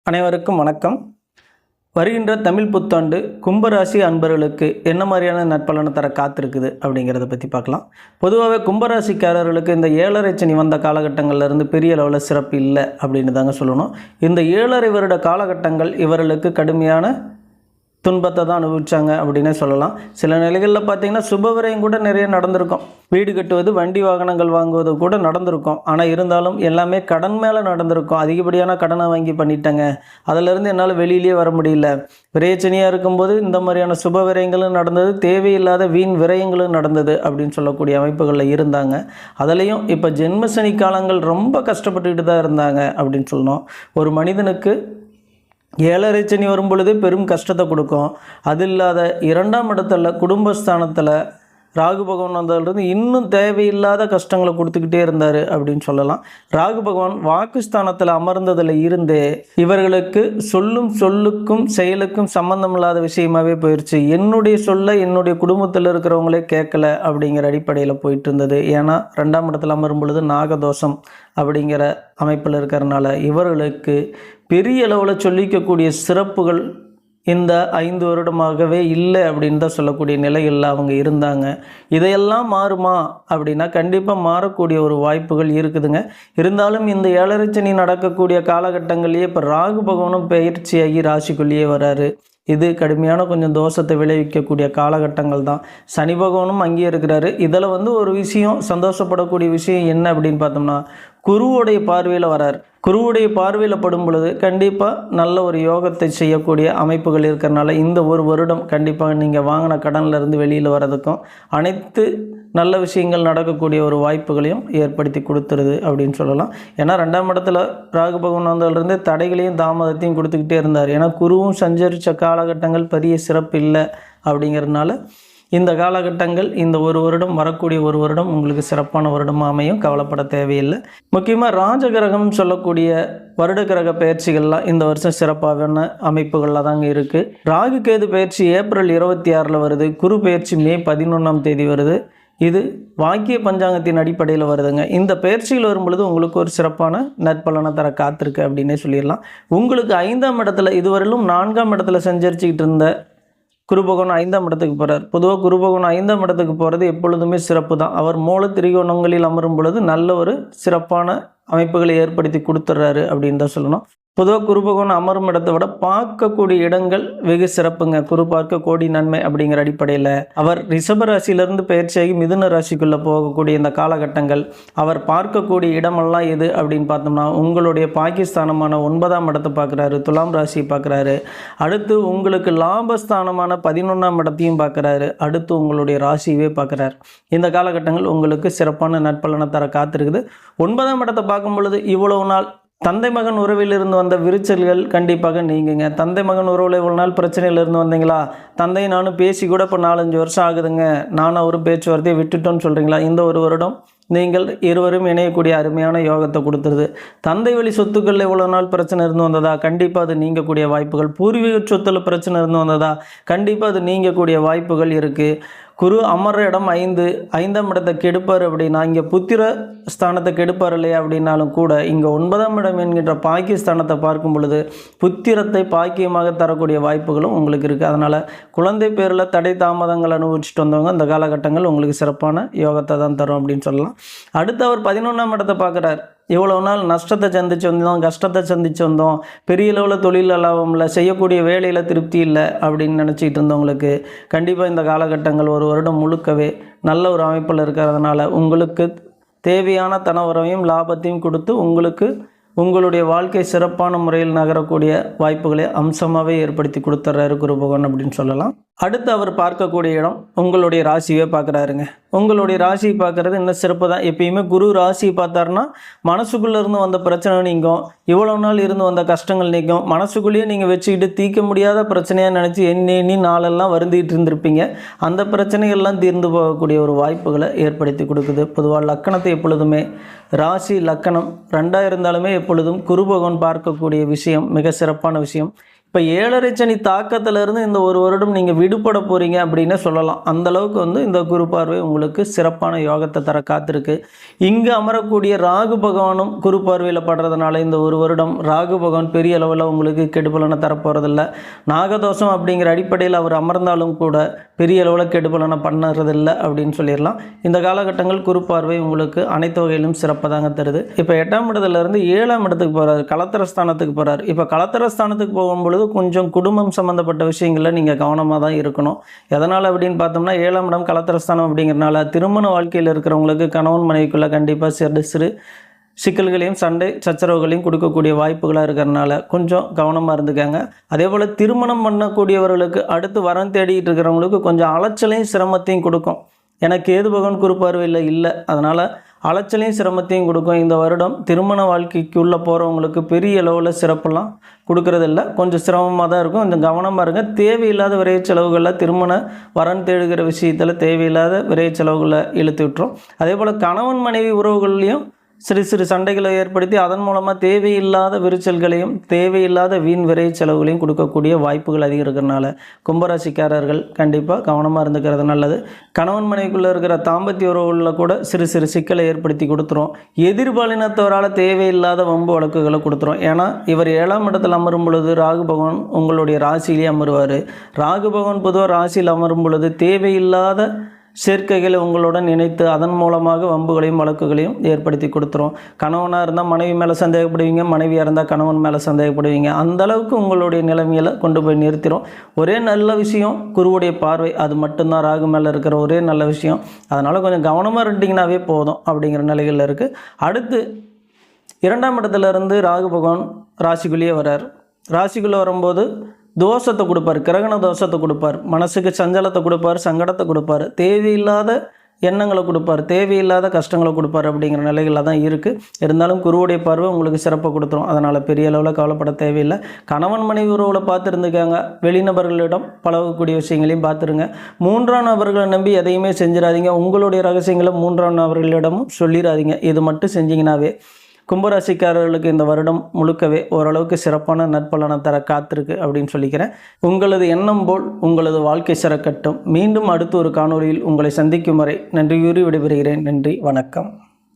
அனைவருக்கும் வணக்கம். வருகின்ற தமிழ் புத்தாண்டு கும்பராசி அன்பர்களுக்கு என்ன மாதிரியான நற்பலனை தர காத்திருக்குது அப்படிங்கிறத பற்றி பார்க்கலாம். பொதுவாகவே கும்பராசிக்காரர்களுக்கு இந்த 7.5 சனி வந்த காலகட்டங்கள்லேருந்து பெரிய அளவில் சிறப்பு இல்லை அப்படின்னு தாங்க சொல்லணும். இந்த 7.5 வருட காலகட்டங்கள் இவர்களுக்கு கடுமையான துன்பத்தை தான் அனுபவிச்சாங்க அப்படின்னே சொல்லலாம். சில நிலைகளில் பார்த்திங்கன்னா சுபவிரயம் கூட நிறைய நடந்திருக்கும். வீடு கட்டுவது, வண்டி வாகனங்கள் வாங்குவது கூட நடந்திருக்கும். ஆனால் இருந்தாலும் எல்லாமே கடன் மேலே நடந்திருக்கும். அதிகப்படியான கடனை வாங்கி பண்ணிட்டேங்க, அதிலிருந்து என்னால் வெளியிலே வர முடியல. விரயச்சனியாக இருக்கும்போது இந்த மாதிரியான சுப விரயங்களும் நடந்தது, தேவையில்லாத வீண் விரயங்களும் நடந்தது அப்படின்னு சொல்லக்கூடிய அமைப்புகளில் இருந்தாங்க. அதுலேயும் இப்போ ஜென்மசனி காலங்கள் ரொம்ப கஷ்டப்பட்டுக்கிட்டு தான் இருந்தாங்க அப்படின்னு சொல்லணும். ஒரு மனிதனுக்கு 7.5 சனி வரும் பொழுது பெரும் கஷ்டத்தை கொடுக்கும். அது இல்லாத 2ஆம் இடத்துல குடும்பஸ்தானத்தில் ராகு பகவான் வந்ததுலேருந்து இன்னும் தேவையில்லாத கஷ்டங்களை கொடுத்துக்கிட்டே இருந்தார் அப்படின்னு சொல்லலாம். ராகு பகவான் வாக்குஸ்தானத்தில் அமர்ந்ததில் இருந்தே இவர்களுக்கு சொல்லுக்கும் செயலுக்கும் சம்பந்தம் இல்லாத விஷயமாகவே போயிடுச்சு. என்னுடைய சொல்ல என்னுடைய குடும்பத்தில் இருக்கிறவங்களே கேட்கல அப்படிங்கிற அடிப்படையில் போயிட்டு இருந்தது. ஏன்னா 2ஆம் இடத்துல அமரும் பொழுது நாகதோஷம் அப்படிங்கிற அமைப்பில் இருக்கிறதுனால இவர்களுக்கு பெரிய அளவில் சொல்லிக்கக்கூடிய சிறப்புகள் இந்த 5 வருடமாகவே இல்லை அப்படின்னு தான் சொல்லக்கூடிய நிலையில் அவங்க இருந்தாங்க. இதையெல்லாம் மாறுமா அப்படின்னா கண்டிப்பாக மாறக்கூடிய ஒரு வாய்ப்புகள் இருக்குதுங்க. இருந்தாலும் இந்த 7.5 சனி நடக்கக்கூடிய காலகட்டங்கள்லேயே இப்போ ராகு பகவானும் பயிற்சியாகி ராசிக்குள்ளேயே வராரு. இது கடுமையான கொஞ்சம் தோஷத்தை விளைவிக்கக்கூடிய காலகட்டங்கள் தான். சனி பகவானும் அங்கேயே இருக்கிறாரு. இதில் ஒரு விஷயம், சந்தோஷப்படக்கூடிய விஷயம் என்ன அப்படின்னு பார்த்தோம்னா, குருவுடைய பார்வையில் வரார். குருவுடைய பார்வையில் படும் பொழுது கண்டிப்பாக நல்ல ஒரு யோகத்தை செய்யக்கூடிய அமைப்புகள் இருக்கிறனால இந்த ஒரு வருடம் கண்டிப்பாக நீங்கள் வாங்கின கடன்லேருந்து வெளியில் வர்றதுக்கும் அனைத்து நல்ல விஷயங்கள் நடக்கக்கூடிய ஒரு வாய்ப்புகளையும் ஏற்படுத்தி கொடுத்துருது அப்படின்னு சொல்லலாம். ஏன்னா 2ஆம் இடத்துல ராகு பகவான் வந்ததுலேருந்து தடைகளையும் தாமதத்தையும் கொடுத்துக்கிட்டே இருந்தார். ஏன்னா குருவும் சஞ்சரித்த காலகட்டங்கள் பெரிய சிறப்பு இல்லை அப்படிங்கிறதுனால இந்த காலகட்டங்கள், இந்த ஒரு வருடம், வரக்கூடிய ஒரு வருடம் உங்களுக்கு சிறப்பான வருடமாக அமையும். கவலைப்பட தேவையில்லை. முக்கியமாக ராஜகிரகம் சொல்லக்கூடிய வருட கிரக பயிற்சிகள்லாம் இந்த வருஷம் சிறப்பான அமைப்புகளில் தாங்க இருக்குது. ராகு கேது பயிற்சி ஏப்ரல் 26 வருது. குரு பயிற்சி மே 11 வருது. இது வாக்கிய பஞ்சாங்கத்தின் அடிப்படையில் வருதுங்க. இந்த பயிற்சிகள் வரும்பொழுது உங்களுக்கு ஒரு சிறப்பான நற்பலனை தர காத்திருக்கு அப்படின்னே சொல்லிடலாம். உங்களுக்கு 5ஆம் இடத்துல இதுவரையிலும் 4ஆம் இடத்துல சஞ்சரிச்சுக்கிட்டு இருந்த குரு பகவான் 5ஆம் இடத்துக்கு போகிறார். பொதுவாக குரு பகவான் 5ஆம் இடத்துக்கு போகிறது எப்பொழுதுமே சிறப்பு தான். அவர் மூல திரிகோணங்களில் அமரும் பொழுது நல்ல ஒரு சிறப்பான அமைப்புகளை ஏற்படுத்தி கொடுத்துட்றாரு அப்படின்னு தான் சொல்லணும். பொதுவாக குரு பகவான் அமரும் இடத்தை விட பார்க்கக்கூடிய இடங்கள் வெகு சிறப்புங்க. குரு பார்க்க கோடி நன்மை அப்படிங்கிற அடிப்படையில் அவர் ரிஷப ராசியிலிருந்து பயிற்சியாகி மிதுன ராசிக்குள்ளே போகக்கூடிய இந்த காலகட்டங்கள் அவர் பார்க்கக்கூடிய இடமெல்லாம் எது அப்படின்னு பார்த்தோம்னா, உங்களுடைய பாகிஸ்தானமான 9ஆம் இடத்தை பார்க்குறாரு, துலாம் ராசியை பார்க்குறாரு. அடுத்து உங்களுக்கு லாபஸ்தானமான 11ஆம் இடத்தையும் பார்க்குறாரு. அடுத்து உங்களுடைய ராசியவே பார்க்குறாரு. இந்த காலகட்டங்கள் உங்களுக்கு சிறப்பான நற்பலனை தர காத்திருக்குது. 9ஆம் இடத்தை பார்க்கும் பொழுது இவ்வளவு நாள் தந்தை மகன் உறவிலிருந்து வந்த விரிச்சல்கள் கண்டிப்பாக நீங்குங்க. தந்தை மகன் உறவில் இவ்வளோ நாள் பிரச்சனையிலிருந்து வந்தீங்களா? தந்தை நானும் பேசி கூட இப்போ 4-5 வருஷம் ஆகுதுங்க, நானும் ஒரு பேச்சுவார்த்தையை விட்டுட்டோன்னு சொல்கிறீங்களா? இந்த ஒரு வருடம் நீங்கள் இருவரும் இணையக்கூடிய அருமையான யோகத்தை கொடுத்துருது. தந்தை வழி சொத்துக்களில் இவ்வளோ நாள் பிரச்சனை இருந்து வந்ததா? கண்டிப்பாக அது நீங்கக்கூடிய வாய்ப்புகள். பூர்வீக சொத்தில் பிரச்சனை இருந்து வந்ததா? கண்டிப்பாக அது நீங்கக்கூடிய வாய்ப்புகள் இருக்குது. குரு அமர்ற இடம் 5ஆம் இடத்தை கெடுப்பார் அப்படின்னா, இங்கே புத்திர ஸ்தானத்தை கெடுப்பார் இல்லையா அப்படின்னாலும் கூட இங்கே 9ஆம் இடம் என்கின்ற பாக்கியஸ்தானத்தை பார்க்கும் பொழுது புத்திரத்தை பாக்கியமாக தரக்கூடிய வாய்ப்புகளும் உங்களுக்கு இருக்குது. அதனால் குழந்தை பேரில் தடை தாமதங்கள் அனுபவிச்சுட்டு வந்தவங்க இந்த காலகட்டங்கள் உங்களுக்கு சிறப்பான யோகத்தை தான் தரும் அப்படின்னு சொல்லலாம். அடுத்து அவர் 11ஆம் இடத்தை பார்க்குறார். இவ்வளோ நாள் நஷ்டத்தை சந்தித்து வந்தோம், கஷ்டத்தை சந்தித்து வந்தோம், பெரிய அளவில் தொழில் லாபம் இல்லை, செய்யக்கூடிய வேலையில் திருப்தி இல்லை அப்படின்னு நினச்சிக்கிட்டு இருந்தவங்களுக்கு கண்டிப்பாக இந்த காலகட்டங்கள் ஒரு வருடம் முழுக்கவே நல்ல ஒரு அமைப்பில் இருக்கிறதுனால உங்களுக்கு தேவையான தனவரவையும் லாபத்தையும் கொடுத்து உங்களுக்கு உங்களுடைய வாழ்க்கை சிறப்பான முறையில் நகரக்கூடிய வாய்ப்புகளை அம்சமாகவே ஏற்படுத்தி கொடுத்துட்றாரு குரு பகவான் அப்படின்னு சொல்லலாம். அடுத்து அவர் பார்க்கக்கூடிய இடம் உங்களுடைய ராசியே பார்க்குறாருங்க. உங்களுடைய ராசியை பார்க்குறது இன்னும் சிறப்பு தான். எப்பயுமே குரு ராசியை பார்த்தாருன்னா மனசுக்குள்ளே இருந்து வந்த பிரச்சனை நீங்கும், இவ்வளோ நாள் இருந்து வந்த கஷ்டங்கள் நீங்கும். மனசுக்குள்ளேயே நீங்கள் வச்சுக்கிட்டு தீர்க்க முடியாத பிரச்சனையாக நினச்சி எண்ணி நாளெல்லாம் வருந்திட்டு இருந்திருப்பீங்க. அந்த பிரச்சனைகள்லாம் தீர்ந்து போகக்கூடிய ஒரு வாய்ப்புகளை ஏற்படுத்தி கொடுக்குது. பொதுவாக லக்கணத்தை எப்பொழுதுமே ராசி லக்கணம் 2 இருந்தாலுமே எப்பொழுதும் குரு பகவான் பார்க்கக்கூடிய விஷயம் மிக சிறப்பான விஷயம். இப்போ 7.5 சனி தாக்கத்திலிருந்து இந்த ஒரு வருடம் நீங்கள் விடுபட போகிறீங்க அப்படின்னு சொல்லலாம். அந்தளவுக்கு இந்த குரு பார்வை உங்களுக்கு சிறப்பான யோகத்தை தர காத்திருக்கு. இங்கே அமரக்கூடிய ராகு பகவானும் குரு பார்வையில் படுறதுனால இந்த ஒரு வருடம் ராகு பகவான் பெரிய அளவில் உங்களுக்கு கெடுபலனை தரப்போகிறதில்ல. நாகதோஷம் அப்படிங்கிற அடிப்படையில் அவர் அமர்ந்தாலும் கூட பெரிய அளவில் கெடுபலனை பண்ணுறதில்லை அப்படின்னு சொல்லிடலாம். இந்த காலகட்டங்கள் குரு பார்வை உங்களுக்கு அனைத்து வகையிலும் சிறப்பாக தாங்க தருது. இப்போ 8ஆம் இடத்துலேருந்து 7ஆம் இடத்துக்கு போகிறார், கலத்திரஸ்தானத்துக்கு போகிறார். இப்போ கலத்திரஸ்தானத்துக்கு போகும்பொழுது கொஞ்சம் குடும்பம் சம்மந்தப்பட்ட விஷயங்களில் நீங்கள் கவனமாக தான் இருக்கணும். எதனால் அப்படின்னு பார்த்தோம்னா 7ஆம் இடம் கலத்திரஸ்தானம் அப்படிங்கிறனால திருமண வாழ்க்கையில் இருக்கிறவங்களுக்கு கணவன் மனைவிக்குள்ளே கண்டிப்பாக சிறு சிக்கல்களையும் சண்டை சச்சரவுகளையும் கொடுக்கக்கூடிய வாய்ப்புகளாக இருக்கிறனால கொஞ்சம் கவனமாக இருந்துக்காங்க. அதே போல் திருமணம் பண்ணக்கூடியவர்களுக்கு அடுத்து வரம் தேடிட்டு இருக்கிறவங்களுக்கு கொஞ்சம் அலைச்சலையும் சிரமத்தையும் கொடுக்கும். எனக்கு கேது பகவான் குரு பார்வையில் இல்லை, அதனால் அலைச்சலையும் சிரமத்தையும் கொடுக்கும். இந்த வருடம் திருமண வாழ்க்கைக்குள்ளே போகிறவங்களுக்கு பெரிய அளவில் சிறப்பெல்லாம் கொடுக்கறதில்ல, கொஞ்சம் சிரமமாக தான் இருக்கும். கொஞ்சம் கவனமாக இருங்க. தேவையில்லாத விரைவு செலவுகளில் திருமண வரன் தேடுகிற விஷயத்தில் தேவையில்லாத விரைவு செலவுகளை இழுத்து விட்டுரும். அதே போல் கணவன் மனைவி உறவுகள்லையும் சிறு சண்டைகளை ஏற்படுத்தி அதன் மூலமாக தேவையில்லாத விரிச்சல்களையும் தேவையில்லாத வீண் விரைவு செலவுகளையும் கொடுக்கக்கூடிய வாய்ப்புகள் அதிகம் இருக்கிறனால கும்பராசிக்காரர்கள் கண்டிப்பாக கவனமாக இருந்துக்கிறது நல்லது. கணவன் மனைவிக்குள்ளே இருக்கிற தாம்பத்திய உறவுகளில் கூட சிறு சிக்கலை ஏற்படுத்தி கொடுத்துரும். எதிர்பாலினத்தவரால் தேவையில்லாத வம்பு வழக்குகளை கொடுத்துரும். ஏன்னா இவர் 7ஆம் இடத்தில் அமரும் பொழுது ராகு பகவான் உங்களுடைய ராசியிலே அமருவார். ராகு பகவான் பொதுவாக ராசியில் அமரும் பொழுது தேவையில்லாத சேர்க்கைகளை உங்களுடன் இணைத்து அதன் மூலமாக வம்புகளையும் வழக்குகளையும் ஏற்படுத்தி கொடுத்துரும். கணவனாக இருந்தால் மனைவி மேலே சந்தேகப்படுவீங்க, மனைவியாக இருந்தால் கணவன் மேலே சந்தேகப்படுவீங்க. அந்தளவுக்கு உங்களுடைய நிலைமையில் கொண்டு போய் நிறுத்திடும். ஒரே நல்ல விஷயம் குருவுடைய பார்வை, அது மட்டும்தான் ராகு மேலே இருக்கிற ஒரே நல்ல விஷயம். அதனால் கொஞ்சம் கவனமாக இருந்தீங்கன்னாவே போதும் அப்படிங்கிற நிலைகளில் இருக்குது. அடுத்து 2ஆம் இடத்துலேருந்து ராகு பகவான் ராசிக்குள்ளேயே வர்றார். ராசிக்குள்ளே வரும்போது தோஷத்தை கொடுப்பார், கிரகண தோஷத்தை கொடுப்பார், மனசுக்கு சஞ்சலத்தை கொடுப்பார், சங்கடத்தை கொடுப்பார், தேவையில்லாத எண்ணங்களை கொடுப்பார், தேவையில்லாத கஷ்டங்களை கொடுப்பார் அப்படிங்கிற நிலைகளில் தான் இருக்குது. இருந்தாலும் குருவுடைய பார்வை உங்களுக்கு சிறப்பாக கொடுத்துரும். அதனால் பெரிய அளவில் கவலைப்பட தேவையில்லை. கணவன் மனைவி உறவுகளை பார்த்துருந்துக்காங்க. வெளிநபர்களிடம் பழகக்கூடிய விஷயங்களையும் பார்த்துருங்க. 3ஆம் நபர்களை நம்பி எதையுமே செஞ்சிடாதீங்க. உங்களுடைய ரகசியங்களை 3ஆம் நபர்களிடமும் சொல்லிடாதீங்க. இது மட்டும் செஞ்சிங்கனாவே கும்பராசிக்காரர்களுக்கு இந்த வருடம் முழுக்கவே ஓரளவுக்கு சிறப்பான நற்பலனை தர காத்திருக்கு அப்படின்னு சொல்லிக்கிறேன். உங்களது எண்ணம் போல் உங்களது வாழ்க்கை சிறக்கட்டும். மீண்டும் அடுத்த ஒரு காணொளியில் உங்களை சந்திக்கும் வரை நன்றி கூறி விடைபெறுகிறேன். நன்றி, வணக்கம்.